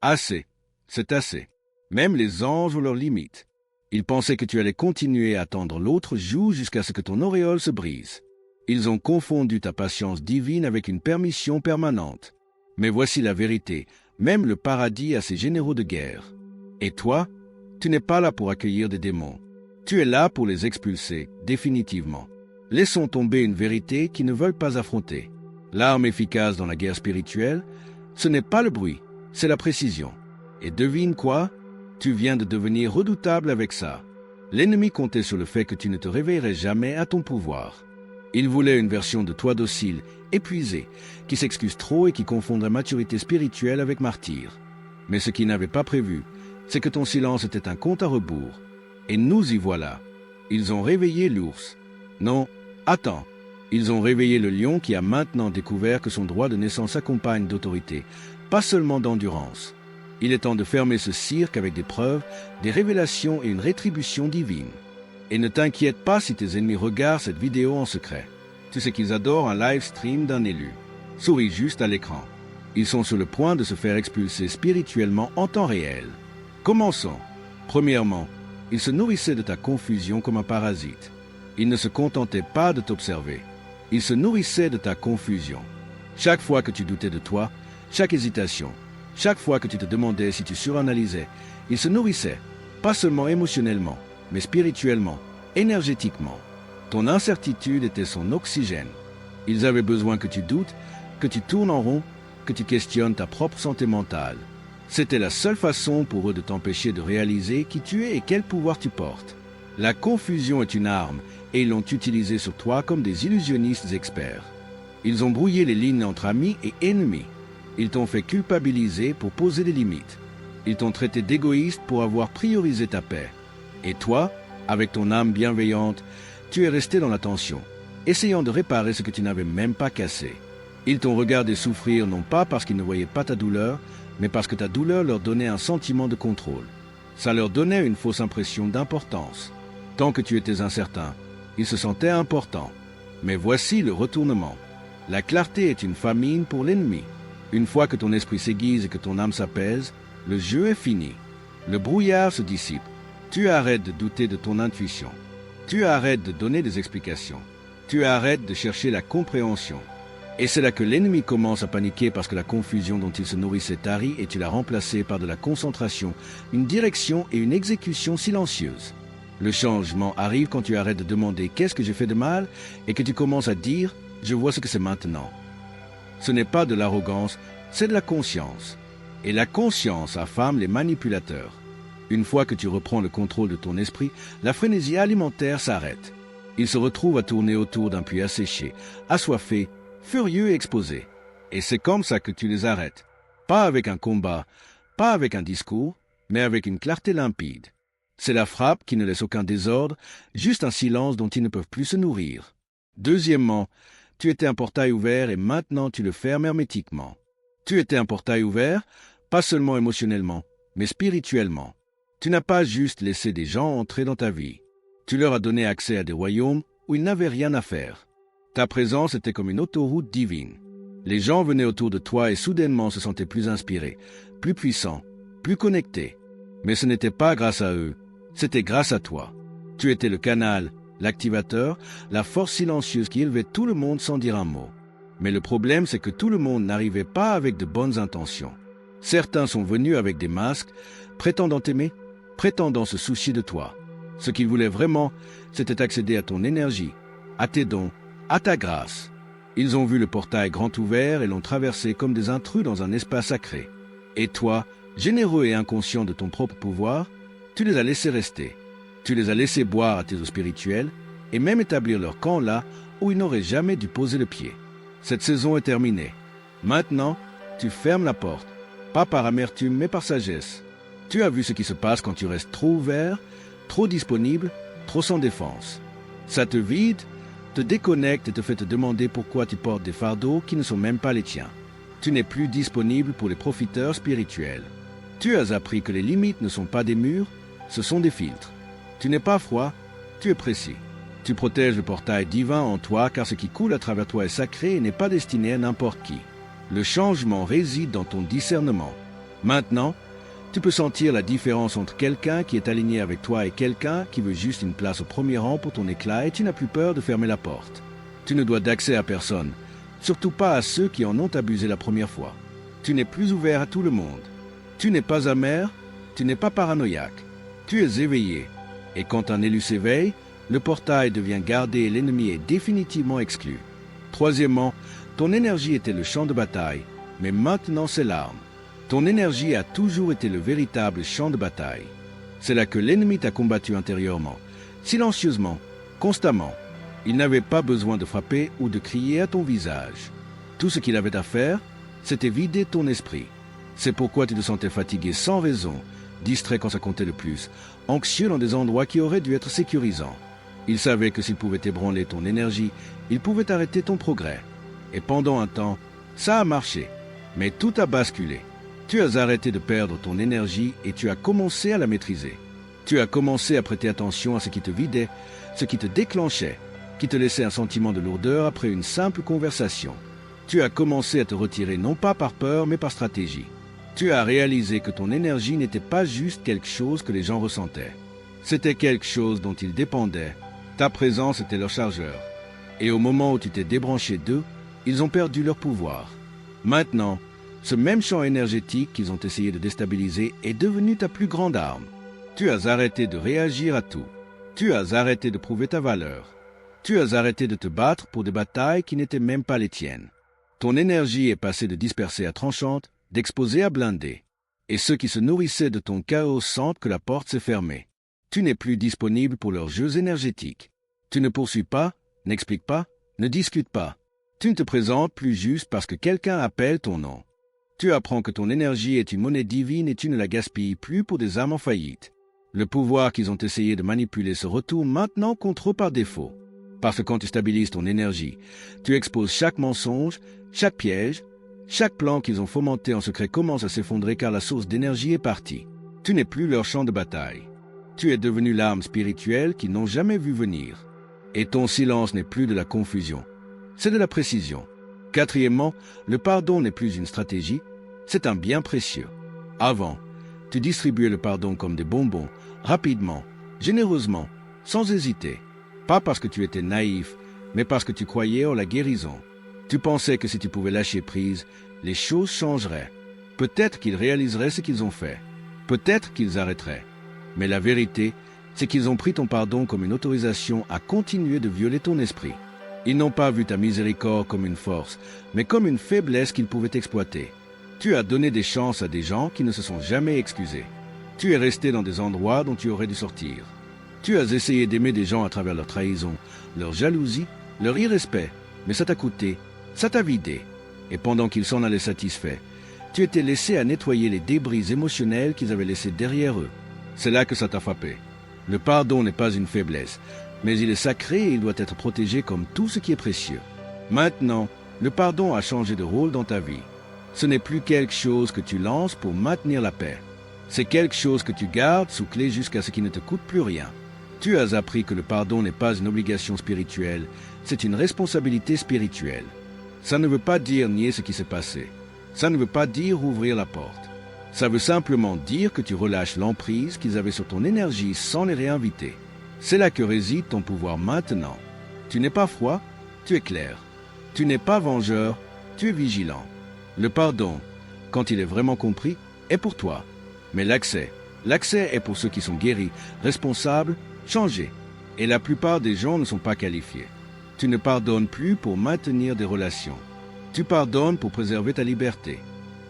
Assez. C'est assez. Même les anges ont leurs limites. Ils pensaient que tu allais continuer à tendre l'autre joue jusqu'à ce que ton auréole se brise. Ils ont confondu ta patience divine avec une permission permanente. Mais voici la vérité, même le paradis a ses généraux de guerre. Et toi, tu n'es pas là pour accueillir des démons. Tu es là pour les expulser, définitivement. Laissons tomber une vérité qu'ils ne veulent pas affronter. L'arme efficace dans la guerre spirituelle, ce n'est pas le bruit, c'est la précision. Et devine quoi? Tu viens de devenir redoutable avec ça. L'ennemi comptait sur le fait que tu ne te réveillerais jamais à ton pouvoir. Il voulait une version de toi docile, épuisée, qui s'excuse trop et qui confondrait maturité spirituelle avec martyr. Mais ce qu'il n'avait pas prévu, c'est que ton silence était un compte à rebours. Et nous y voilà. Ils ont réveillé l'ours. Non, attends. Ils ont réveillé le lion qui a maintenant découvert que son droit de naissance s'accompagne d'autorité, pas seulement d'endurance. Il est temps de fermer ce cirque avec des preuves, des révélations et une rétribution divine. Et ne t'inquiète pas si tes ennemis regardent cette vidéo en secret. Tu sais qu'ils adorent un live stream d'un élu. Souris juste à l'écran. Ils sont sur le point de se faire expulser spirituellement en temps réel. Commençons. Premièrement, ils se nourrissaient de ta confusion comme un parasite. Ils ne se contentaient pas de t'observer. Ils se nourrissaient de ta confusion. Chaque fois que tu doutais de toi, chaque hésitation, chaque fois que tu te demandais si tu suranalysais, ils se nourrissaient, pas seulement émotionnellement, mais spirituellement, énergétiquement. Ton incertitude était son oxygène. Ils avaient besoin que tu doutes, que tu tournes en rond, que tu questionnes ta propre santé mentale. C'était la seule façon pour eux de t'empêcher de réaliser qui tu es et quel pouvoir tu portes. La confusion est une arme, et ils l'ont utilisée sur toi comme des illusionnistes experts. Ils ont brouillé les lignes entre amis et ennemis. Ils t'ont fait culpabiliser pour poser des limites. Ils t'ont traité d'égoïste pour avoir priorisé ta paix. Et toi, avec ton âme bienveillante, tu es resté dans la tension, essayant de réparer ce que tu n'avais même pas cassé. Ils t'ont regardé souffrir non pas parce qu'ils ne voyaient pas ta douleur, mais parce que ta douleur leur donnait un sentiment de contrôle. Ça leur donnait une fausse impression d'importance. Tant que tu étais incertain, ils se sentaient importants. Mais voici le retournement. La clarté est une famine pour l'ennemi. Une fois que ton esprit s'aiguise et que ton âme s'apaise, le jeu est fini. Le brouillard se dissipe. Tu arrêtes de douter de ton intuition. Tu arrêtes de donner des explications. Tu arrêtes de chercher la compréhension. Et c'est là que l'ennemi commence à paniquer parce que la confusion dont il se nourrissait tarit et tu l'as remplacée par de la concentration, une direction et une exécution silencieuse. Le changement arrive quand tu arrêtes de demander « qu'est-ce que j'ai fait de mal ?» et que tu commences à dire « je vois ce que c'est maintenant ». Ce n'est pas de l'arrogance, c'est de la conscience. Et la conscience affame les manipulateurs. Une fois que tu reprends le contrôle de ton esprit, la frénésie alimentaire s'arrête. Ils se retrouvent à tourner autour d'un puits asséché, assoiffés, furieux et exposés. Et c'est comme ça que tu les arrêtes. Pas avec un combat, pas avec un discours, mais avec une clarté limpide. C'est la frappe qui ne laisse aucun désordre, juste un silence dont ils ne peuvent plus se nourrir. Deuxièmement, tu étais un portail ouvert et maintenant tu le fermes hermétiquement. Tu étais un portail ouvert, pas seulement émotionnellement, mais spirituellement. Tu n'as pas juste laissé des gens entrer dans ta vie. Tu leur as donné accès à des royaumes où ils n'avaient rien à faire. Ta présence était comme une autoroute divine. Les gens venaient autour de toi et soudainement se sentaient plus inspirés, plus puissants, plus connectés. Mais ce n'était pas grâce à eux, c'était grâce à toi. Tu étais le canal, l'activateur, la force silencieuse qui élevait tout le monde sans dire un mot. Mais le problème, c'est que tout le monde n'arrivait pas avec de bonnes intentions. Certains sont venus avec des masques, prétendant t'aimer, prétendant se soucier de toi. Ce qu'ils voulaient vraiment, c'était accéder à ton énergie, à tes dons, à ta grâce. Ils ont vu le portail grand ouvert et l'ont traversé comme des intrus dans un espace sacré. Et toi, généreux et inconscient de ton propre pouvoir, tu les as laissés rester. Tu les as laissés boire à tes eaux spirituelles et même établir leur camp là où ils n'auraient jamais dû poser le pied. Cette saison est terminée. Maintenant, tu fermes la porte, pas par amertume mais par sagesse. Tu as vu ce qui se passe quand tu restes trop ouvert, trop disponible, trop sans défense. Ça te vide, te déconnecte et te fait te demander pourquoi tu portes des fardeaux qui ne sont même pas les tiens. Tu n'es plus disponible pour les profiteurs spirituels. Tu as appris que les limites ne sont pas des murs, ce sont des filtres. Tu n'es pas froid, tu es précis. Tu protèges le portail divin en toi car ce qui coule à travers toi est sacré et n'est pas destiné à n'importe qui. Le changement réside dans ton discernement. Maintenant, tu peux sentir la différence entre quelqu'un qui est aligné avec toi et quelqu'un qui veut juste une place au premier rang pour ton éclat et tu n'as plus peur de fermer la porte. Tu ne dois d'accès à personne, surtout pas à ceux qui en ont abusé la première fois. Tu n'es plus ouvert à tout le monde. Tu n'es pas amer, tu n'es pas paranoïaque. Tu es éveillé. Et quand un élu s'éveille, le portail devient gardé et l'ennemi est définitivement exclu. Troisièmement, ton énergie était le champ de bataille, mais maintenant c'est l'arme. Ton énergie a toujours été le véritable champ de bataille. C'est là que l'ennemi t'a combattu intérieurement, silencieusement, constamment. Il n'avait pas besoin de frapper ou de crier à ton visage. Tout ce qu'il avait à faire, c'était vider ton esprit. C'est pourquoi tu te sentais fatigué sans raison, distrait quand ça comptait le plus, anxieux dans des endroits qui auraient dû être sécurisants. Il savait que s'il pouvait ébranler ton énergie, il pouvait arrêter ton progrès. Et pendant un temps, ça a marché, mais tout a basculé. Tu as arrêté de perdre ton énergie et tu as commencé à la maîtriser. Tu as commencé à prêter attention à ce qui te vidait, ce qui te déclenchait, qui te laissait un sentiment de lourdeur après une simple conversation. Tu as commencé à te retirer non pas par peur mais par stratégie. Tu as réalisé que ton énergie n'était pas juste quelque chose que les gens ressentaient. C'était quelque chose dont ils dépendaient. Ta présence était leur chargeur. Et au moment où tu t'es débranché d'eux, ils ont perdu leur pouvoir. Maintenant, ce même champ énergétique qu'ils ont essayé de déstabiliser est devenu ta plus grande arme. Tu as arrêté de réagir à tout. Tu as arrêté de prouver ta valeur. Tu as arrêté de te battre pour des batailles qui n'étaient même pas les tiennes. Ton énergie est passée de dispersée à tranchante, d'exposée à blindée. Et ceux qui se nourrissaient de ton chaos sentent que la porte s'est fermée. Tu n'es plus disponible pour leurs jeux énergétiques. Tu ne poursuis pas, n'expliques pas, ne discutes pas. Tu ne te présentes plus juste parce que quelqu'un appelle ton nom. Tu apprends que ton énergie est une monnaie divine et tu ne la gaspilles plus pour des âmes en faillite. Le pouvoir qu'ils ont essayé de manipuler se retourne maintenant contre eux par défaut. Parce que quand tu stabilises ton énergie, tu exposes chaque mensonge, chaque piège, chaque plan qu'ils ont fomenté en secret commence à s'effondrer car la source d'énergie est partie. Tu n'es plus leur champ de bataille. Tu es devenu l'arme spirituelle qu'ils n'ont jamais vu venir. Et ton silence n'est plus de la confusion, c'est de la précision. Quatrièmement, le pardon n'est plus une stratégie, c'est un bien précieux. Avant, tu distribuais le pardon comme des bonbons, rapidement, généreusement, sans hésiter. Pas parce que tu étais naïf, mais parce que tu croyais en la guérison. Tu pensais que si tu pouvais lâcher prise, les choses changeraient. Peut-être qu'ils réaliseraient ce qu'ils ont fait. Peut-être qu'ils arrêteraient. Mais la vérité, c'est qu'ils ont pris ton pardon comme une autorisation à continuer de violer ton esprit. Ils n'ont pas vu ta miséricorde comme une force, mais comme une faiblesse qu'ils pouvaient exploiter. Tu as donné des chances à des gens qui ne se sont jamais excusés. Tu es resté dans des endroits dont tu aurais dû sortir. Tu as essayé d'aimer des gens à travers leur trahison, leur jalousie, leur irrespect, mais ça t'a coûté, ça t'a vidé. Et pendant qu'ils s'en allaient satisfaits, tu étais laissé à nettoyer les débris émotionnels qu'ils avaient laissés derrière eux. C'est là que ça t'a frappé. Le pardon n'est pas une faiblesse, mais il est sacré et il doit être protégé comme tout ce qui est précieux. Maintenant, le pardon a changé de rôle dans ta vie. Ce n'est plus quelque chose que tu lances pour maintenir la paix. C'est quelque chose que tu gardes sous clé jusqu'à ce qu'il ne te coûte plus rien. Tu as appris que le pardon n'est pas une obligation spirituelle, c'est une responsabilité spirituelle. Ça ne veut pas dire nier ce qui s'est passé. Ça ne veut pas dire ouvrir la porte. Ça veut simplement dire que tu relâches l'emprise qu'ils avaient sur ton énergie sans les réinviter. C'est là que réside ton pouvoir maintenant. Tu n'es pas froid, tu es clair. Tu n'es pas vengeur, tu es vigilant. Le pardon, quand il est vraiment compris, est pour toi. Mais l'accès est pour ceux qui sont guéris, responsables, changés. Et la plupart des gens ne sont pas qualifiés. Tu ne pardonnes plus pour maintenir des relations. Tu pardonnes pour préserver ta liberté.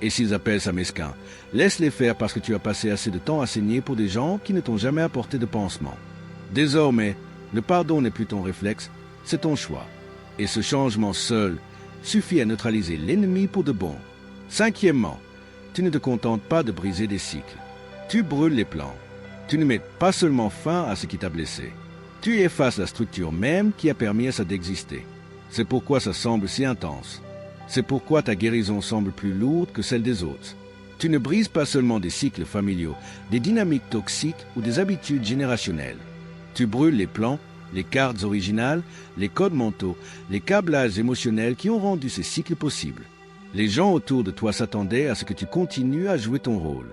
Et s'ils appellent ça mesquin, laisse-les faire parce que tu as passé assez de temps à saigner pour des gens qui ne t'ont jamais apporté de pansement. Désormais, le pardon n'est plus ton réflexe, c'est ton choix. Et ce changement seul suffit à neutraliser l'ennemi pour de bon. Cinquièmement, tu ne te contentes pas de briser des cycles. Tu brûles les plans. Tu ne mets pas seulement fin à ce qui t'a blessé. Tu effaces la structure même qui a permis à ça d'exister. C'est pourquoi ça semble si intense. C'est pourquoi ta guérison semble plus lourde que celle des autres. Tu ne brises pas seulement des cycles familiaux, des dynamiques toxiques ou des habitudes générationnelles. Tu brûles les plans, les cartes originales, les codes mentaux, les câblages émotionnels qui ont rendu ces cycles possibles. Les gens autour de toi s'attendaient à ce que tu continues à jouer ton rôle.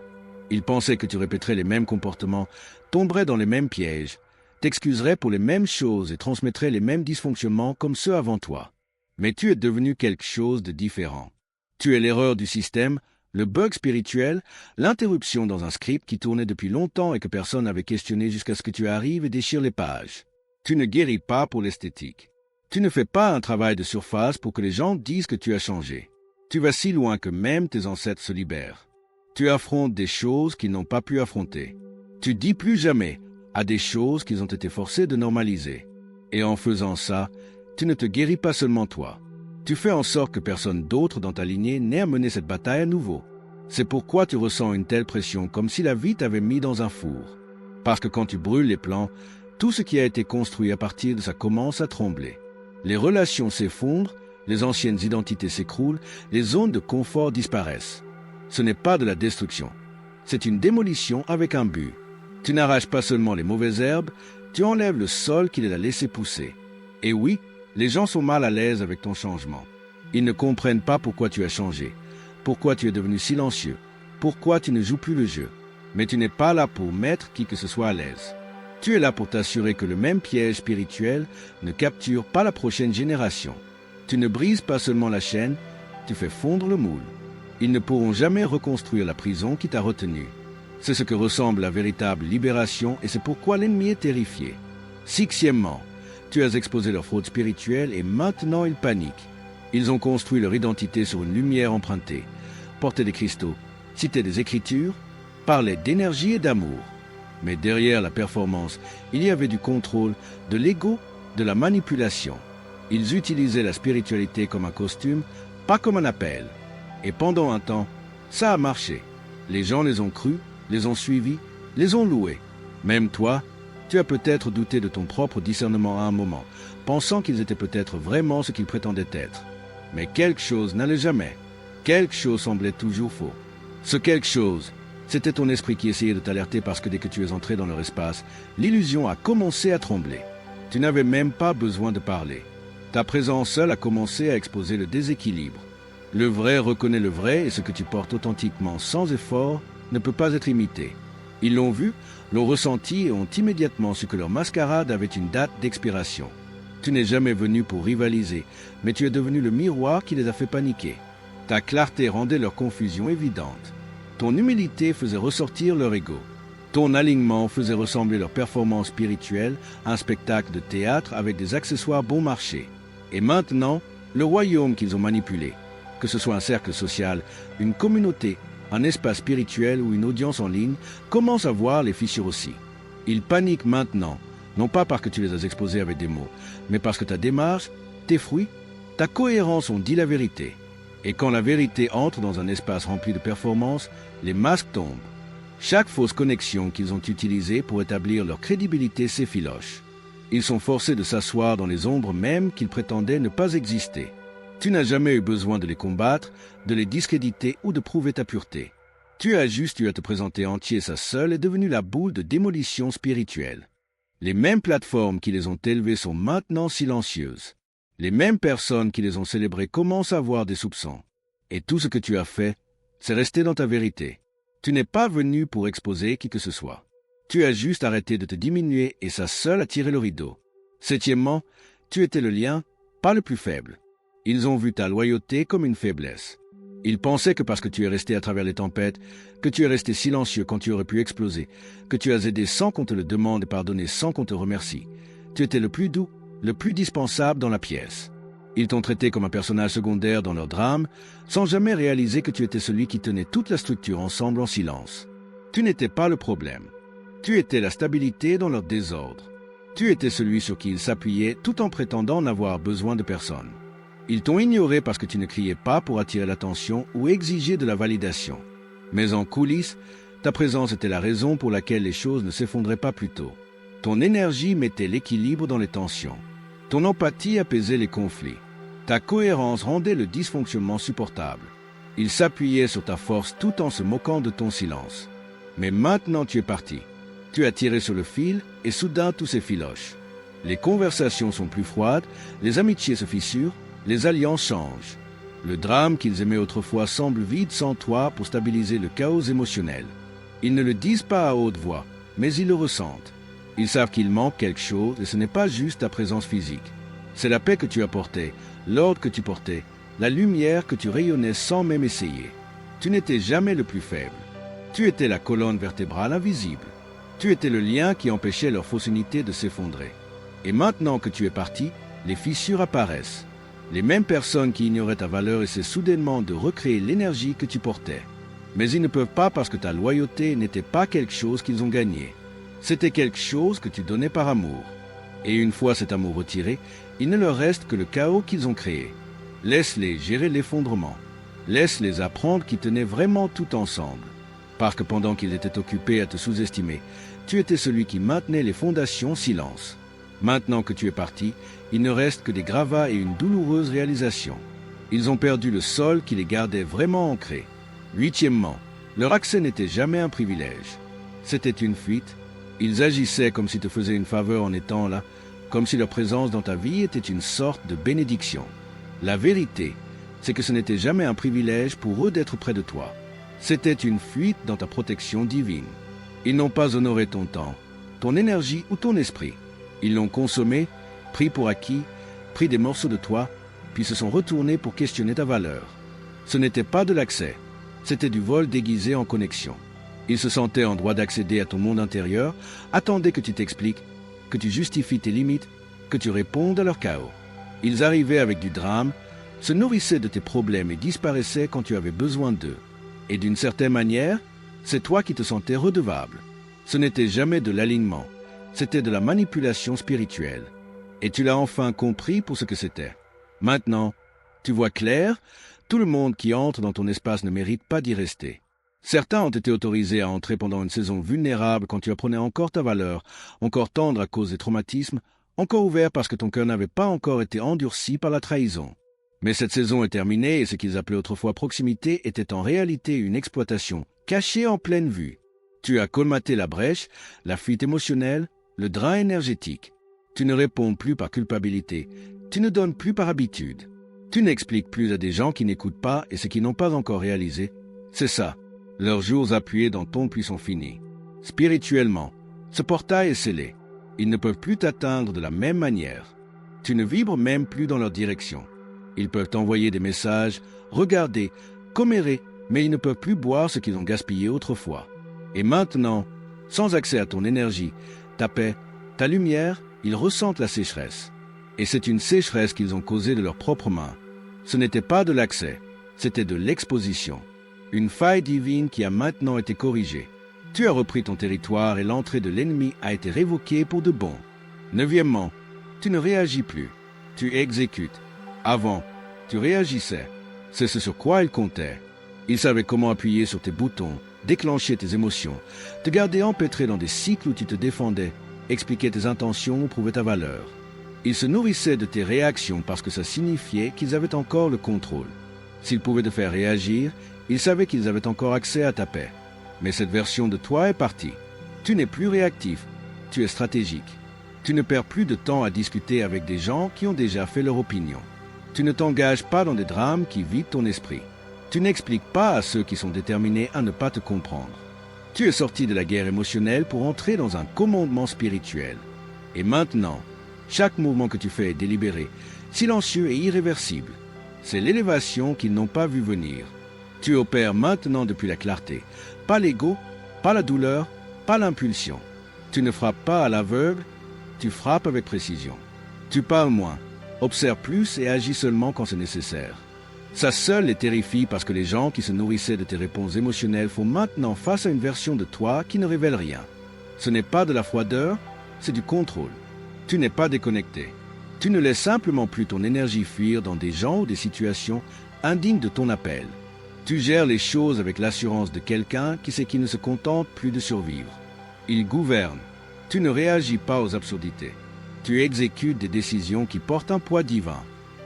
Ils pensaient que tu répéterais les mêmes comportements, tomberais dans les mêmes pièges, t'excuserais pour les mêmes choses et transmettrais les mêmes dysfonctionnements comme ceux avant toi. Mais tu es devenu quelque chose de différent. Tu es l'erreur du système, le bug spirituel, l'interruption dans un script qui tournait depuis longtemps et que personne n'avait questionné jusqu'à ce que tu arrives et déchires les pages. Tu ne guéris pas pour l'esthétique. Tu ne fais pas un travail de surface pour que les gens disent que tu as changé. Tu vas si loin que même tes ancêtres se libèrent. Tu affrontes des choses qu'ils n'ont pas pu affronter. Tu dis plus jamais à des choses qu'ils ont été forcés de normaliser. Et en faisant ça, tu ne te guéris pas seulement toi. Tu fais en sorte que personne d'autre dans ta lignée n'ait à mener cette bataille à nouveau. C'est pourquoi tu ressens une telle pression, comme si la vie t'avait mis dans un four. Parce que quand tu brûles les plans, tout ce qui a été construit à partir de ça commence à trembler. Les relations s'effondrent, les anciennes identités s'écroulent, les zones de confort disparaissent. Ce n'est pas de la destruction. C'est une démolition avec un but. Tu n'arraches pas seulement les mauvaises herbes, tu enlèves le sol qui les a laissées pousser. Et oui, les gens sont mal à l'aise avec ton changement. Ils ne comprennent pas pourquoi tu as changé, pourquoi tu es devenu silencieux, pourquoi tu ne joues plus le jeu. Mais tu n'es pas là pour mettre qui que ce soit à l'aise. Tu es là pour t'assurer que le même piège spirituel ne capture pas la prochaine génération. Tu ne brises pas seulement la chaîne, tu fais fondre le moule. Ils ne pourront jamais reconstruire la prison qui t'a retenu. C'est ce que ressemble la véritable libération et c'est pourquoi l'ennemi est terrifié. Sixièmement, tu as exposé leur fraude spirituelle et maintenant ils paniquent. Ils ont construit leur identité sur une lumière empruntée, portaient des cristaux, citaient des écritures, parlaient d'énergie et d'amour. Mais derrière la performance, il y avait du contrôle, de l'ego, de la manipulation. Ils utilisaient la spiritualité comme un costume, pas comme un appel. Et pendant un temps, ça a marché. Les gens les ont crus, les ont suivis, les ont loués. Même toi, tu as peut-être douté de ton propre discernement à un moment, pensant qu'ils étaient peut-être vraiment ce qu'ils prétendaient être. Mais quelque chose n'allait jamais. Quelque chose semblait toujours faux. Ce quelque chose, c'était ton esprit qui essayait de t'alerter parce que dès que tu es entré dans leur espace, l'illusion a commencé à trembler. Tu n'avais même pas besoin de parler. Ta présence seule a commencé à exposer le déséquilibre. Le vrai reconnaît le vrai et ce que tu portes authentiquement sans effort ne peut pas être imité. Ils l'ont vu, l'ont ressenti et ont immédiatement su que leur mascarade avait une date d'expiration. Tu n'es jamais venu pour rivaliser, mais tu es devenu le miroir qui les a fait paniquer. Ta clarté rendait leur confusion évidente. Ton humilité faisait ressortir leur ego. Ton alignement faisait ressembler leur performance spirituelle à un spectacle de théâtre avec des accessoires bon marché. Et maintenant, le royaume qu'ils ont manipulé, que ce soit un cercle social, une communauté, un espace spirituel ou une audience en ligne, commence à voir les fissures aussi. Ils paniquent maintenant, non pas parce que tu les as exposés avec des mots, mais parce que ta démarche, tes fruits, ta cohérence ont dit la vérité. Et quand la vérité entre dans un espace rempli de performance, les masques tombent. Chaque fausse connexion qu'ils ont utilisée pour établir leur crédibilité s'effiloche. Ils sont forcés de s'asseoir dans les ombres mêmes qu'ils prétendaient ne pas exister. Tu n'as jamais eu besoin de les combattre, de les discréditer ou de prouver ta pureté. Tu as juste eu à te présenter entier, ça seule est devenue la boule de démolition spirituelle. Les mêmes plateformes qui les ont élevés sont maintenant silencieuses. Les mêmes personnes qui les ont célébrées commencent à avoir des soupçons. Et tout ce que tu as fait, c'est rester dans ta vérité. Tu n'es pas venu pour exposer qui que ce soit. Tu as juste arrêté de te diminuer et ça seul a tiré le rideau. Septièmement, tu étais le lien, pas le plus faible. Ils ont vu ta loyauté comme une faiblesse. Ils pensaient que parce que tu es resté à travers les tempêtes, que tu es resté silencieux quand tu aurais pu exploser, que tu as aidé sans qu'on te le demande et pardonné sans qu'on te remercie. Tu étais le plus doux, le plus dispensable dans la pièce. Ils t'ont traité comme un personnage secondaire dans leur drame, sans jamais réaliser que tu étais celui qui tenait toute la structure ensemble en silence. Tu n'étais pas le problème. Tu étais la stabilité dans leur désordre. Tu étais celui sur qui ils s'appuyaient tout en prétendant n'avoir besoin de personne. Ils t'ont ignoré parce que tu ne criais pas pour attirer l'attention ou exiger de la validation. Mais en coulisses, ta présence était la raison pour laquelle les choses ne s'effondraient pas plus tôt. Ton énergie mettait l'équilibre dans les tensions. Ton empathie apaisait les conflits. Ta cohérence rendait le dysfonctionnement supportable. Ils s'appuyaient sur ta force tout en se moquant de ton silence. Mais maintenant tu es parti. Tu as tiré sur le fil et soudain tout s'effiloche. Les conversations sont plus froides, les amitiés se fissurent, les alliances changent. Le drame qu'ils aimaient autrefois semble vide sans toi pour stabiliser le chaos émotionnel. Ils ne le disent pas à haute voix, mais ils le ressentent. Ils savent qu'il manque quelque chose et ce n'est pas juste ta présence physique. C'est la paix que tu apportais, l'ordre que tu portais, la lumière que tu rayonnais sans même essayer. Tu n'étais jamais le plus faible. Tu étais la colonne vertébrale invisible. Tu étais le lien qui empêchait leur fausse unité de s'effondrer. Et maintenant que tu es parti, les fissures apparaissent. Les mêmes personnes qui ignoraient ta valeur essaient soudainement de recréer l'énergie que tu portais. Mais ils ne peuvent pas parce que ta loyauté n'était pas quelque chose qu'ils ont gagné. C'était quelque chose que tu donnais par amour. Et une fois cet amour retiré, il ne leur reste que le chaos qu'ils ont créé. Laisse-les gérer l'effondrement. Laisse-les apprendre qu'ils tenaient vraiment tout ensemble. Parce que pendant qu'ils étaient occupés à te sous-estimer, tu étais celui qui maintenait les fondations silence. Maintenant que tu es parti, il ne reste que des gravats et une douloureuse réalisation. Ils ont perdu le sol qui les gardait vraiment ancrés. Huitièmement, leur accès n'était jamais un privilège. C'était une fuite. Ils agissaient comme s'ils te faisaient une faveur en étant là, comme si leur présence dans ta vie était une sorte de bénédiction. La vérité, c'est que ce n'était jamais un privilège pour eux d'être près de toi. C'était une fuite dans ta protection divine. Ils n'ont pas honoré ton temps, ton énergie ou ton esprit. Ils l'ont consommé, pris pour acquis, pris des morceaux de toi, puis se sont retournés pour questionner ta valeur. Ce n'était pas de l'accès, c'était du vol déguisé en connexion. Ils se sentaient en droit d'accéder à ton monde intérieur, attendaient que tu t'expliques, que tu justifies tes limites, que tu répondes à leur chaos. Ils arrivaient avec du drame, se nourrissaient de tes problèmes et disparaissaient quand tu avais besoin d'eux. Et d'une certaine manière, c'est toi qui te sentais redevable. Ce n'était jamais de l'alignement, c'était de la manipulation spirituelle. Et tu l'as enfin compris pour ce que c'était. Maintenant, tu vois clair, tout le monde qui entre dans ton espace ne mérite pas d'y rester. Certains ont été autorisés à entrer pendant une saison vulnérable quand tu apprenais encore ta valeur, encore tendre à cause des traumatismes, encore ouvert parce que ton cœur n'avait pas encore été endurci par la trahison. Mais cette saison est terminée et ce qu'ils appelaient autrefois proximité était en réalité une exploitation, cachée en pleine vue. Tu as colmaté la brèche, la fuite émotionnelle, le drain énergétique. Tu ne réponds plus par culpabilité, tu ne donnes plus par habitude. Tu n'expliques plus à des gens qui n'écoutent pas et ce qu'ils n'ont pas encore réalisé. C'est ça, leurs jours appuyés dans ton puits sont finis. Spirituellement, ce portail est scellé. Ils ne peuvent plus t'atteindre de la même manière. Tu ne vibres même plus dans leur direction. Ils peuvent t'envoyer des messages, regarder, commérer, mais ils ne peuvent plus boire ce qu'ils ont gaspillé autrefois. Et maintenant, sans accès à ton énergie, ta paix, ta lumière, ils ressentent la sécheresse. Et c'est une sécheresse qu'ils ont causée de leurs propres mains. Ce n'était pas de l'accès, c'était de l'exposition. Une faille divine qui a maintenant été corrigée. Tu as repris ton territoire et l'entrée de l'ennemi a été révoquée pour de bon. Neuvièmement, tu ne réagis plus, tu exécutes. Avant, tu réagissais. C'est ce sur quoi ils comptaient. Ils savaient comment appuyer sur tes boutons, déclencher tes émotions, te garder empêtré dans des cycles où tu te défendais, expliquer tes intentions ou prouver ta valeur. Ils se nourrissaient de tes réactions parce que ça signifiait qu'ils avaient encore le contrôle. S'ils pouvaient te faire réagir, ils savaient qu'ils avaient encore accès à ta paix. Mais cette version de toi est partie. Tu n'es plus réactif, tu es stratégique. Tu ne perds plus de temps à discuter avec des gens qui ont déjà fait leur opinion. Tu ne t'engages pas dans des drames qui vident ton esprit. Tu n'expliques pas à ceux qui sont déterminés à ne pas te comprendre. Tu es sorti de la guerre émotionnelle pour entrer dans un commandement spirituel. Et maintenant, chaque mouvement que tu fais est délibéré, silencieux et irréversible. C'est l'élévation qu'ils n'ont pas vu venir. Tu opères maintenant depuis la clarté, pas l'ego, pas la douleur, pas l'impulsion. Tu ne frappes pas à l'aveugle, tu frappes avec précision. Tu parles moins, observe plus et agis seulement quand c'est nécessaire. Ça seul les terrifie parce que les gens qui se nourrissaient de tes réponses émotionnelles font maintenant face à une version de toi qui ne révèle rien. Ce n'est pas de la froideur, c'est du contrôle. Tu n'es pas déconnecté. Tu ne laisses simplement plus ton énergie fuir dans des gens ou des situations indignes de ton appel. Tu gères les choses avec l'assurance de quelqu'un qui sait qu'il ne se contente plus de survivre. Il gouverne. Tu ne réagis pas aux absurdités. Tu exécutes des décisions qui portent un poids divin.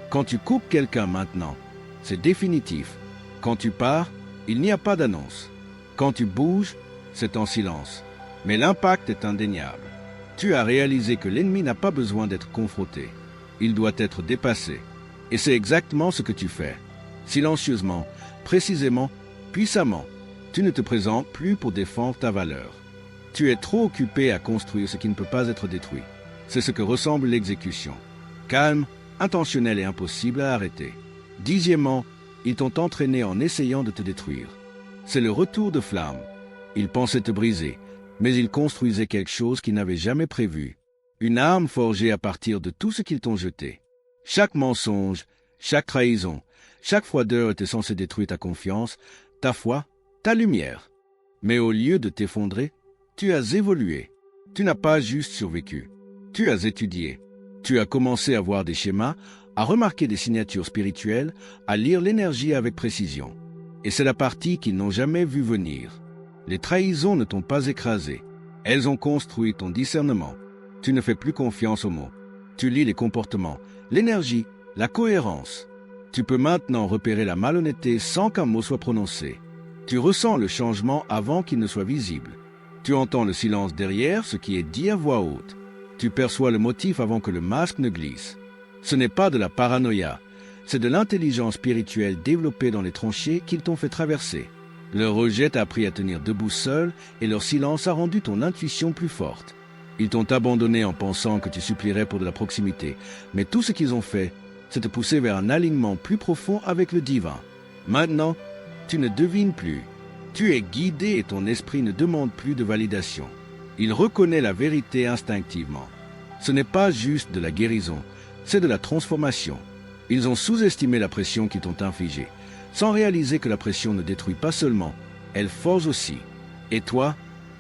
Quand tu coupes quelqu'un maintenant, c'est définitif. Quand tu pars, il n'y a pas d'annonce. Quand tu bouges, c'est en silence. Mais l'impact est indéniable. Tu as réalisé que l'ennemi n'a pas besoin d'être confronté. Il doit être dépassé. Et c'est exactement ce que tu fais. Silencieusement, précisément, puissamment. Tu ne te présentes plus pour défendre ta valeur. Tu es trop occupé à construire ce qui ne peut pas être détruit. C'est ce que ressemble l'exécution. Calme, intentionnel et impossible à arrêter. Dixièmement, ils t'ont entraîné en essayant de te détruire. C'est le retour de flamme. Ils pensaient te briser, mais ils construisaient quelque chose qu'ils n'avaient jamais prévu. Une arme forgée à partir de tout ce qu'ils t'ont jeté. Chaque mensonge, chaque trahison, chaque froideur était censé détruire ta confiance, ta foi, ta lumière. Mais au lieu de t'effondrer, tu as évolué. Tu n'as pas juste survécu. Tu as étudié. Tu as commencé à voir des schémas, à remarquer des signatures spirituelles, à lire l'énergie avec précision. Et c'est la partie qu'ils n'ont jamais vue venir. Les trahisons ne t'ont pas écrasé. Elles ont construit ton discernement. Tu ne fais plus confiance aux mots. Tu lis les comportements, l'énergie, la cohérence. Tu peux maintenant repérer la malhonnêteté sans qu'un mot soit prononcé. Tu ressens le changement avant qu'il ne soit visible. Tu entends le silence derrière ce qui est dit à voix haute. Tu perçois le motif avant que le masque ne glisse. Ce n'est pas de la paranoïa, c'est de l'intelligence spirituelle développée dans les tranchées qu'ils t'ont fait traverser. Leur rejet t'a appris à tenir debout seul et leur silence a rendu ton intuition plus forte. Ils t'ont abandonné en pensant que tu supplierais pour de la proximité, mais tout ce qu'ils ont fait, c'est te pousser vers un alignement plus profond avec le divin. Maintenant, tu ne devines plus. Tu es guidé et ton esprit ne demande plus de validation. Il reconnaît la vérité instinctivement. Ce n'est pas juste de la guérison, c'est de la transformation. Ils ont sous-estimé la pression qu'ils t'ont infligée, sans réaliser que la pression ne détruit pas seulement, elle forge aussi. Et toi,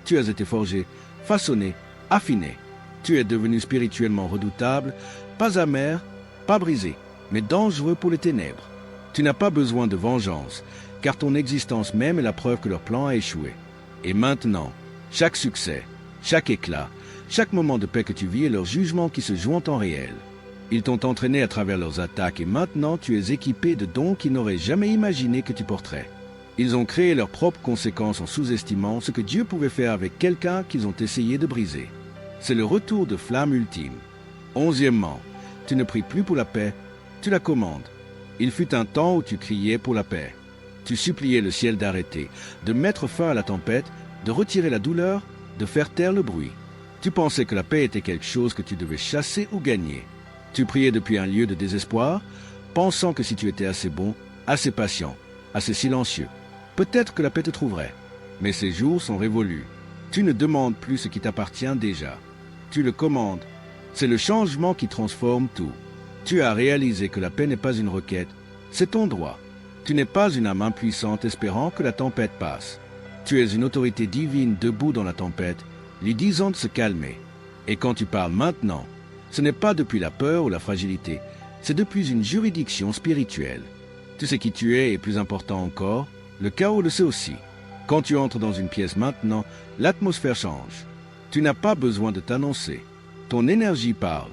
tu as été forgé, façonné, affiné. Tu es devenu spirituellement redoutable, pas amer, pas brisé, mais dangereux pour les ténèbres. Tu n'as pas besoin de vengeance, car ton existence même est la preuve que leur plan a échoué. Et maintenant, chaque succès, chaque éclat, chaque moment de paix que tu vis est leur jugement qui se joue en temps réel. Ils t'ont entraîné à travers leurs attaques et maintenant tu es équipé de dons qu'ils n'auraient jamais imaginé que tu porterais. Ils ont créé leurs propres conséquences en sous-estimant ce que Dieu pouvait faire avec quelqu'un qu'ils ont essayé de briser. C'est le retour de flamme ultime. 11e, tu ne pries plus pour la paix, tu la commandes. Il fut un temps où tu criais pour la paix. Tu suppliais le ciel d'arrêter, de mettre fin à la tempête, de retirer la douleur, de faire taire le bruit. Tu pensais que la paix était quelque chose que tu devais chasser ou gagner. Tu priais depuis un lieu de désespoir, pensant que si tu étais assez bon, assez patient, assez silencieux, peut-être que la paix te trouverait. Mais ces jours sont révolus. Tu ne demandes plus ce qui t'appartient déjà. Tu le commandes. C'est le changement qui transforme tout. Tu as réalisé que la paix n'est pas une requête, c'est ton droit. Tu n'es pas une âme impuissante espérant que la tempête passe. Tu es une autorité divine debout dans la tempête, lui disant de se calmer. Et quand tu parles maintenant, ce n'est pas depuis la peur ou la fragilité, c'est depuis une juridiction spirituelle. Tu sais qui tu es et plus important encore, le chaos le sait aussi. Quand tu entres dans une pièce maintenant, l'atmosphère change. Tu n'as pas besoin de t'annoncer. Ton énergie parle.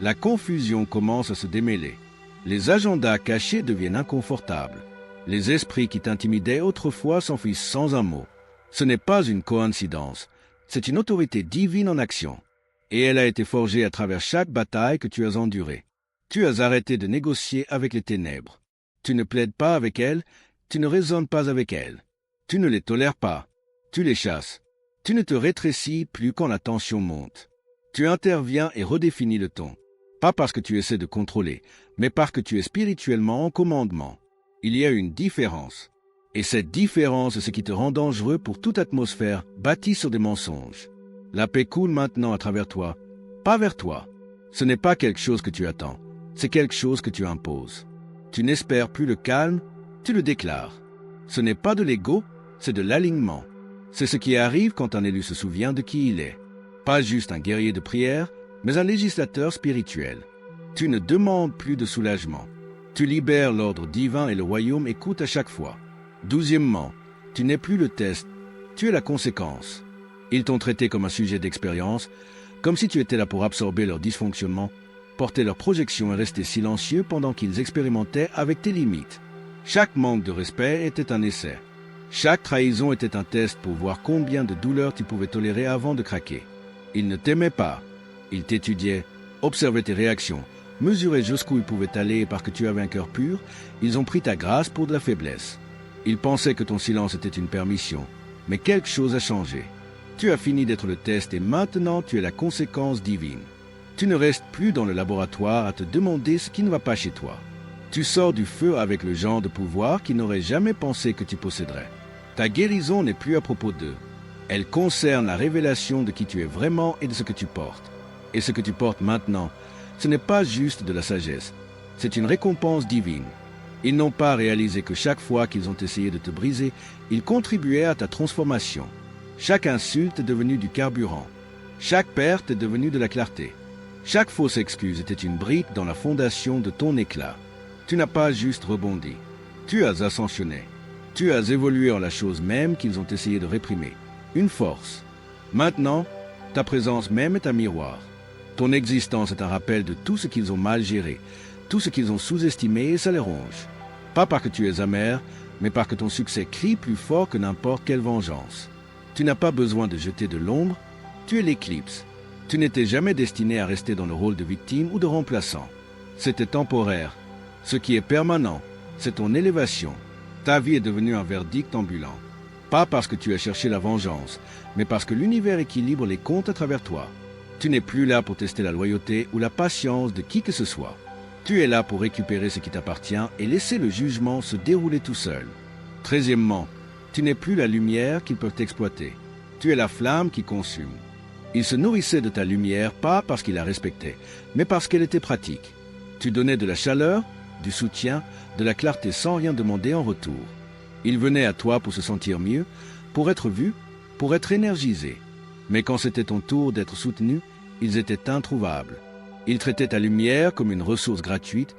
La confusion commence à se démêler. Les agendas cachés deviennent inconfortables. Les esprits qui t'intimidaient autrefois s'enfuient sans un mot. Ce n'est pas une coïncidence, c'est une autorité divine en action. Et elle a été forgée à travers chaque bataille que tu as endurée. Tu as arrêté de négocier avec les ténèbres. Tu ne plaides pas avec elles, tu ne raisonnes pas avec elles. Tu ne les tolères pas, tu les chasses. Tu ne te rétrécis plus quand la tension monte. Tu interviens et redéfinis le ton. Pas parce que tu essaies de contrôler, mais parce que tu es spirituellement en commandement. Il y a une différence. Et cette différence est ce qui te rend dangereux pour toute atmosphère bâtie sur des mensonges. La paix coule maintenant à travers toi, pas vers toi. Ce n'est pas quelque chose que tu attends, c'est quelque chose que tu imposes. Tu n'espères plus le calme, tu le déclares. Ce n'est pas de l'ego, c'est de l'alignement. C'est ce qui arrive quand un élu se souvient de qui il est. Pas juste un guerrier de prière, mais un législateur spirituel. Tu ne demandes plus de soulagement. Tu libères l'ordre divin et le royaume écoute à chaque fois. 12e, tu n'es plus le test, tu es la conséquence. Ils t'ont traité comme un sujet d'expérience, comme si tu étais là pour absorber leurs dysfonctionnements, porter leurs projections et rester silencieux pendant qu'ils expérimentaient avec tes limites. Chaque manque de respect était un essai. Chaque trahison était un test pour voir combien de douleurs tu pouvais tolérer avant de craquer. Ils ne t'aimaient pas. Ils t'étudiaient, observaient tes réactions, Mesurés jusqu'où ils pouvaient aller parce que tu avais un cœur pur, ils ont pris ta grâce pour de la faiblesse. Ils pensaient que ton silence était une permission, mais quelque chose a changé. Tu as fini d'être le test et maintenant tu es la conséquence divine. Tu ne restes plus dans le laboratoire à te demander ce qui ne va pas chez toi. Tu sors du feu avec le genre de pouvoir qui n'aurait jamais pensé que tu posséderais. Ta guérison n'est plus à propos d'eux. Elle concerne la révélation de qui tu es vraiment et de ce que tu portes. Et ce que tu portes maintenant, ce n'est pas juste de la sagesse, c'est une récompense divine. Ils n'ont pas réalisé que chaque fois qu'ils ont essayé de te briser, ils contribuaient à ta transformation. Chaque insulte est devenue du carburant. Chaque perte est devenue de la clarté. Chaque fausse excuse était une brique dans la fondation de ton éclat. Tu n'as pas juste rebondi. Tu as ascensionné. Tu as évolué en la chose même qu'ils ont essayé de réprimer. Une force. Maintenant, ta présence même est un miroir. Ton existence est un rappel de tout ce qu'ils ont mal géré, tout ce qu'ils ont sous-estimé et ça les ronge. Pas parce que tu es amer, mais parce que ton succès crie plus fort que n'importe quelle vengeance. Tu n'as pas besoin de jeter de l'ombre, tu es l'éclipse. Tu n'étais jamais destiné à rester dans le rôle de victime ou de remplaçant. C'était temporaire. Ce qui est permanent, c'est ton élévation. Ta vie est devenue un verdict ambulant. Pas parce que tu as cherché la vengeance, mais parce que l'univers équilibre les comptes à travers toi. Tu n'es plus là pour tester la loyauté ou la patience de qui que ce soit. Tu es là pour récupérer ce qui t'appartient et laisser le jugement se dérouler tout seul. 13e, tu n'es plus la lumière qu'ils peuvent exploiter. Tu es la flamme qui consume. Ils se nourrissaient de ta lumière pas parce qu'ils la respectaient, mais parce qu'elle était pratique. Tu donnais de la chaleur, du soutien, de la clarté sans rien demander en retour. Ils venaient à toi pour se sentir mieux, pour être vus, pour être énergisés. Mais quand c'était ton tour d'être soutenu, ils étaient introuvables. Ils traitaient ta lumière comme une ressource gratuite,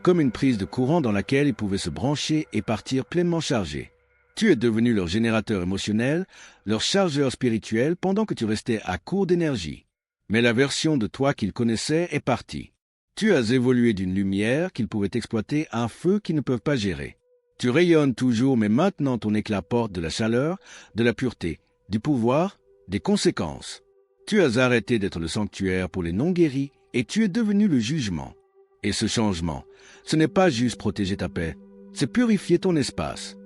comme une prise de courant dans laquelle ils pouvaient se brancher et partir pleinement chargés. Tu es devenu leur générateur émotionnel, leur chargeur spirituel pendant que tu restais à court d'énergie. Mais la version de toi qu'ils connaissaient est partie. Tu as évolué d'une lumière qu'ils pouvaient exploiter à un feu qu'ils ne peuvent pas gérer. Tu rayonnes toujours, mais maintenant ton éclat porte de la chaleur, de la pureté, du pouvoir, des conséquences. Tu as arrêté d'être le sanctuaire pour les non-guéris et tu es devenu le jugement. Et ce changement, ce n'est pas juste protéger ta paix, c'est purifier ton espace.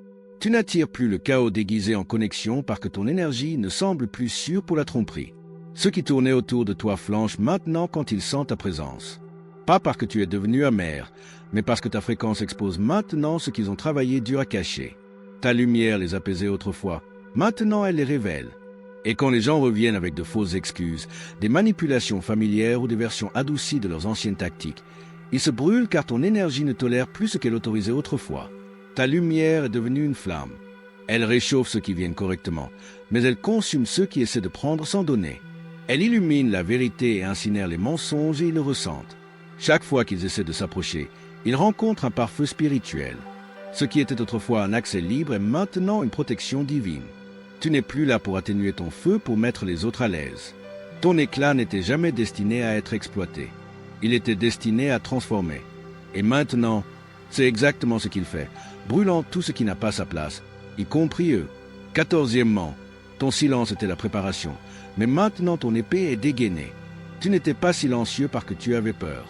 Tu n'attires plus le chaos déguisé en connexion parce que ton énergie ne semble plus sûre pour la tromperie. Ceux qui tournaient autour de toi flanchent maintenant quand ils sentent ta présence. Pas parce que tu es devenu amer, mais parce que ta fréquence expose maintenant ce qu'ils ont travaillé dur à cacher. Ta lumière les apaisait autrefois, maintenant elle les révèle. Et quand les gens reviennent avec de fausses excuses, des manipulations familières ou des versions adoucies de leurs anciennes tactiques, ils se brûlent car ton énergie ne tolère plus ce qu'elle autorisait autrefois. Ta lumière est devenue une flamme. Elle réchauffe ceux qui viennent correctement, mais elle consume ceux qui essaient de prendre sans donner. Elle illumine la vérité et incinère les mensonges et ils le ressentent. Chaque fois qu'ils essaient de s'approcher, ils rencontrent un pare-feu spirituel. Ce qui était autrefois un accès libre est maintenant une protection divine. Tu n'es plus là pour atténuer ton feu pour mettre les autres à l'aise. Ton éclat n'était jamais destiné à être exploité. Il était destiné à transformer. Et maintenant, c'est exactement ce qu'il fait, brûlant tout ce qui n'a pas sa place, y compris eux. 14e, ton silence était la préparation, mais maintenant ton épée est dégainée. Tu n'étais pas silencieux parce que tu avais peur.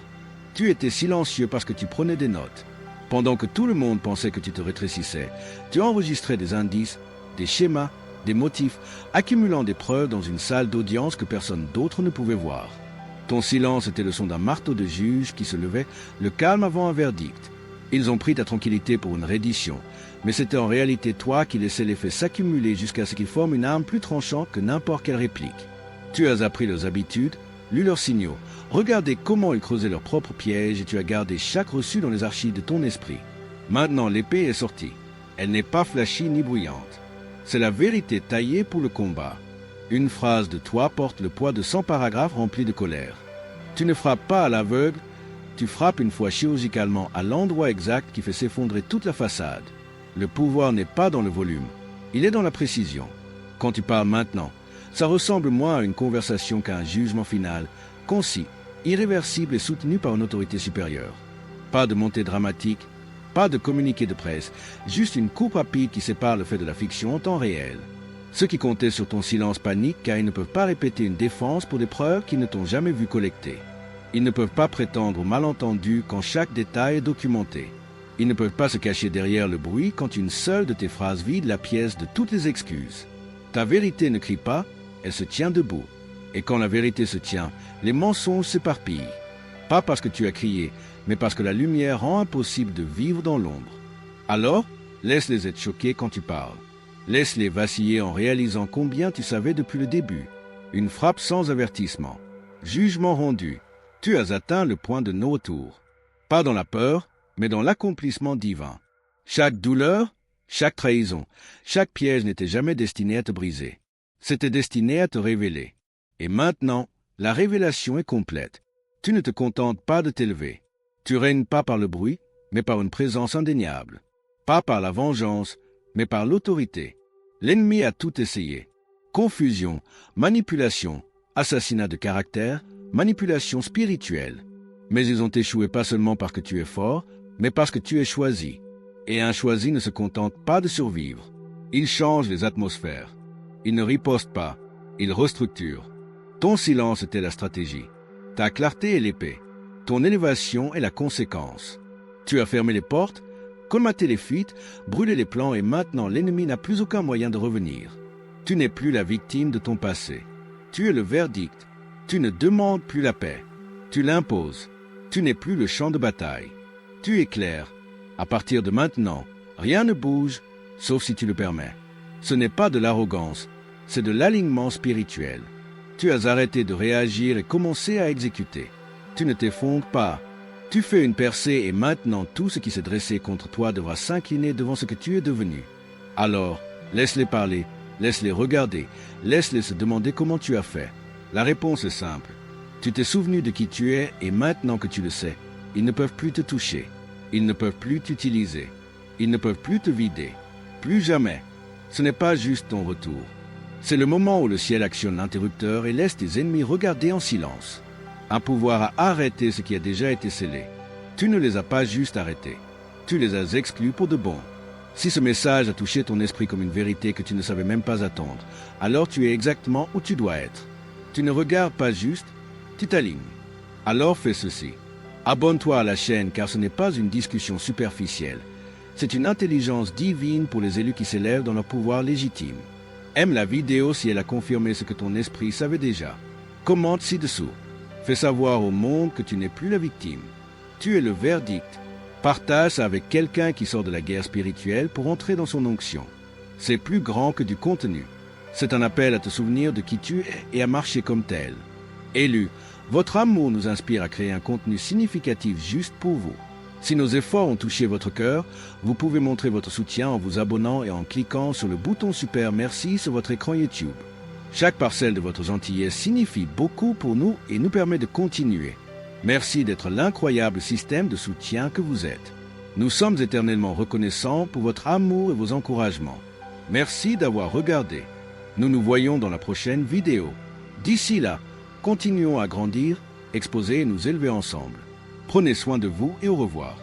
Tu étais silencieux parce que tu prenais des notes. Pendant que tout le monde pensait que tu te rétrécissais, tu enregistrais des indices, des schémas, des motifs, accumulant des preuves dans une salle d'audience que personne d'autre ne pouvait voir. Ton silence était le son d'un marteau de juge qui se levait, le calme avant un verdict. Ils ont pris ta tranquillité pour une reddition, mais c'était en réalité toi qui laissais les faits s'accumuler jusqu'à ce qu'ils forment une arme plus tranchante que n'importe quelle réplique. Tu as appris leurs habitudes, lu leurs signaux, regardé comment ils creusaient leurs propres pièges et tu as gardé chaque reçu dans les archives de ton esprit. Maintenant l'épée est sortie. Elle n'est pas flashy ni bruyante. C'est la vérité taillée pour le combat. Une phrase de toi porte le poids de 100 paragraphes remplis de colère. Tu ne frappes pas à l'aveugle, tu frappes une fois chirurgicalement à l'endroit exact qui fait s'effondrer toute la façade. Le pouvoir n'est pas dans le volume, il est dans la précision. Quand tu parles maintenant, ça ressemble moins à une conversation qu'à un jugement final, concis, irréversible et soutenu par une autorité supérieure. Pas de montée dramatique, pas de communiqué de presse, juste une coupe rapide qui sépare le fait de la fiction en temps réel. Ceux qui comptaient sur ton silence paniquent car ils ne peuvent pas répéter une défense pour des preuves qu'ils ne t'ont jamais vu collecter. Ils ne peuvent pas prétendre au malentendu quand chaque détail est documenté. Ils ne peuvent pas se cacher derrière le bruit quand une seule de tes phrases vide la pièce de toutes les excuses. Ta vérité ne crie pas, elle se tient debout. Et quand la vérité se tient, les mensonges s'éparpillent. Pas parce que tu as crié, mais parce que la lumière rend impossible de vivre dans l'ombre. Alors, laisse-les être choqués quand tu parles. Laisse-les vaciller en réalisant combien tu savais depuis le début. Une frappe sans avertissement. Jugement rendu. Tu as atteint le point de non-retour. Pas dans la peur, mais dans l'accomplissement divin. Chaque douleur, chaque trahison, chaque piège n'était jamais destiné à te briser. C'était destiné à te révéler. Et maintenant, la révélation est complète. Tu ne te contentes pas de t'élever. Tu règnes pas par le bruit, mais par une présence indéniable. Pas par la vengeance, mais par l'autorité. L'ennemi a tout essayé. Confusion, manipulation, assassinat de caractère, manipulation spirituelle. Mais ils ont échoué pas seulement parce que tu es fort, mais parce que tu es choisi. Et un choisi ne se contente pas de survivre. Il change les atmosphères. Il ne riposte pas, il restructure. Ton silence était la stratégie. Ta clarté est l'épée. Ton élévation est la conséquence. Tu as fermé les portes, colmaté les fuites, brûlé les plans et maintenant l'ennemi n'a plus aucun moyen de revenir. Tu n'es plus la victime de ton passé. Tu es le verdict. Tu ne demandes plus la paix. Tu l'imposes. Tu n'es plus le champ de bataille. Tu éclaires. À partir de maintenant, rien ne bouge, sauf si tu le permets. Ce n'est pas de l'arrogance, c'est de l'alignement spirituel. Tu as arrêté de réagir et commencé à exécuter. Tu ne t'effondres pas. Tu fais une percée et maintenant tout ce qui s'est dressé contre toi devra s'incliner devant ce que tu es devenu. Alors, laisse-les parler, laisse-les regarder, laisse-les se demander comment tu as fait. La réponse est simple. Tu t'es souvenu de qui tu es et maintenant que tu le sais, ils ne peuvent plus te toucher. Ils ne peuvent plus t'utiliser. Ils ne peuvent plus te vider. Plus jamais. Ce n'est pas juste ton retour. C'est le moment où le ciel actionne l'interrupteur et laisse tes ennemis regarder en silence. Un pouvoir à arrêter ce qui a déjà été scellé. Tu ne les as pas juste arrêtés. Tu les as exclus pour de bon. Si ce message a touché ton esprit comme une vérité que tu ne savais même pas attendre, alors tu es exactement où tu dois être. Tu ne regardes pas juste, tu t'alignes. Alors fais ceci. Abonne-toi à la chaîne car ce n'est pas une discussion superficielle. C'est une intelligence divine pour les élus qui s'élèvent dans leur pouvoir légitime. Aime la vidéo si elle a confirmé ce que ton esprit savait déjà. Commente ci-dessous. Fais savoir au monde que tu n'es plus la victime. Tu es le verdict. Partage ça avec quelqu'un qui sort de la guerre spirituelle pour entrer dans son onction. C'est plus grand que du contenu. C'est un appel à te souvenir de qui tu es et à marcher comme tel. Élu, votre amour nous inspire à créer un contenu significatif juste pour vous. Si nos efforts ont touché votre cœur, vous pouvez montrer votre soutien en vous abonnant et en cliquant sur le bouton Super Merci sur votre écran YouTube. Chaque parcelle de votre gentillesse signifie beaucoup pour nous et nous permet de continuer. Merci d'être l'incroyable système de soutien que vous êtes. Nous sommes éternellement reconnaissants pour votre amour et vos encouragements. Merci d'avoir regardé. Nous nous voyons dans la prochaine vidéo. D'ici là, continuons à grandir, exposer et nous élever ensemble. Prenez soin de vous et au revoir.